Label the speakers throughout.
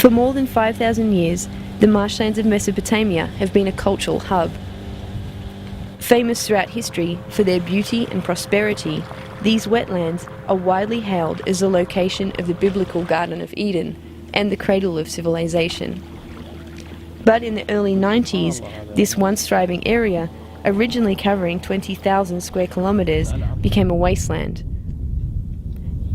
Speaker 1: For more than 5,000 years, the marshlands of Mesopotamia have been a cultural hub. Famous throughout history for their beauty and prosperity, these wetlands are widely hailed as the location of the biblical Garden of Eden and the cradle of civilization. But in the early 90s, this once thriving area, originally covering 20,000 square kilometres, became a wasteland.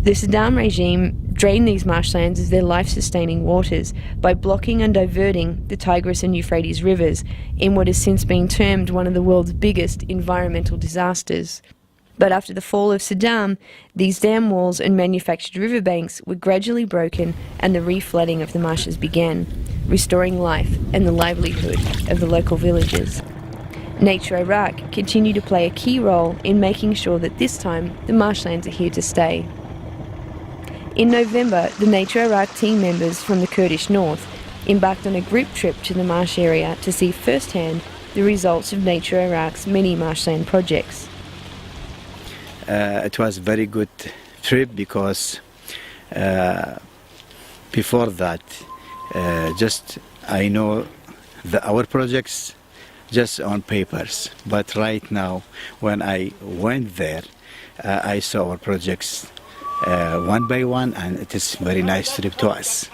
Speaker 1: The Saddam regime drained these marshlands of their life-sustaining waters by blocking and diverting the Tigris and Euphrates rivers in what has since been termed one of the world's biggest environmental disasters. But after the fall of Saddam, these dam walls and manufactured riverbanks were gradually broken and the reflooding of the marshes began, restoring life and the livelihood of the local villagers. Nature Iraq continue to play a key role in making sure that this time the marshlands are here to stay. In November, the Nature Iraq team members from the Kurdish north embarked on a group trip to the marsh area to see firsthand the results of Nature Iraq's many marshland projects.
Speaker 2: It was a very good trip because before that, just I know our projects just on papers, but right now when I went there, I saw our projects one by one, and it is a very nice trip to us.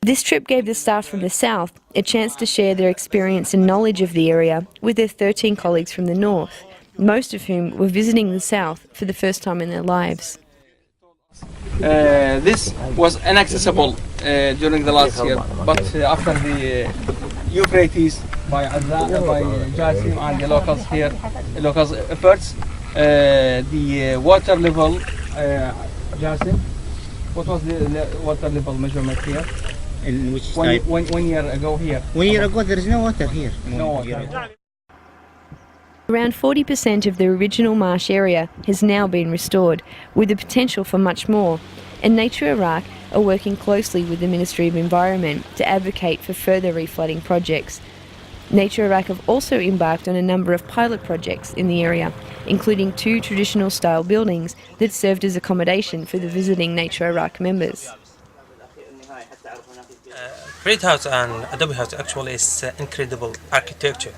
Speaker 1: This trip gave the staff from the south a chance to share their experience and knowledge of the area with their 13 colleagues from the north, most of whom were visiting the south for the first time in their lives.
Speaker 3: This was inaccessible during the last year, but after the Euphrates by Jassim and the locals here, locals efforts, the water level, Jassim, what was the water level measurement here?
Speaker 4: In which type?
Speaker 3: 1 year ago here.
Speaker 4: 1 year ago there is no water here.
Speaker 3: No water.
Speaker 1: Around 40% of the original marsh area has now been restored, with the potential for much more, and Nature Iraq are working closely with the Ministry of Environment to advocate for further reflooding projects. Nature Iraq have also embarked on a number of pilot projects in the area, including 2 traditional-style buildings that served as accommodation for the visiting Nature Iraq members.
Speaker 5: Great House and Adobe House actually is incredible architecture.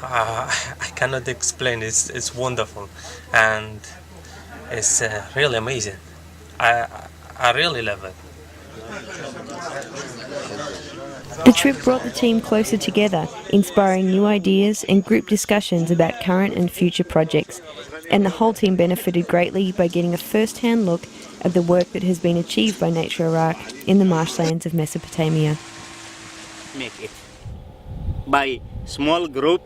Speaker 5: I cannot explain. It's wonderful, and it's really amazing. I really love it.
Speaker 1: The trip brought the team closer together, inspiring new ideas and group discussions about current and future projects. And the whole team benefited greatly by getting a first-hand look at the work that has been achieved by Nature Iraq in the marshlands of Mesopotamia.
Speaker 4: Make it by small group,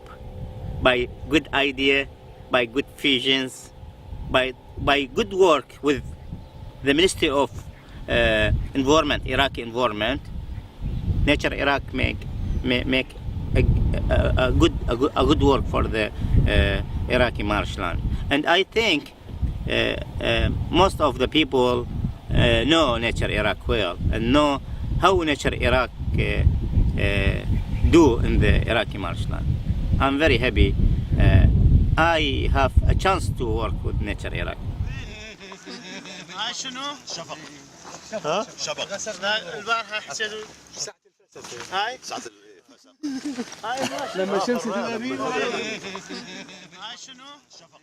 Speaker 4: by good idea, by good visions, by good work with the Ministry of Environment, Iraqi Environment. Nature Iraq make a good work for the Iraqi marshland, and I think most of the people know Nature Iraq well and know how Nature Iraq do in the Iraqi marshland. I'm very happy I have a chance to work with Nature Iraq.
Speaker 6: هاي ساعة الفسق هاي لما الشمس تبقى بيضاء هاي شنو؟ شفق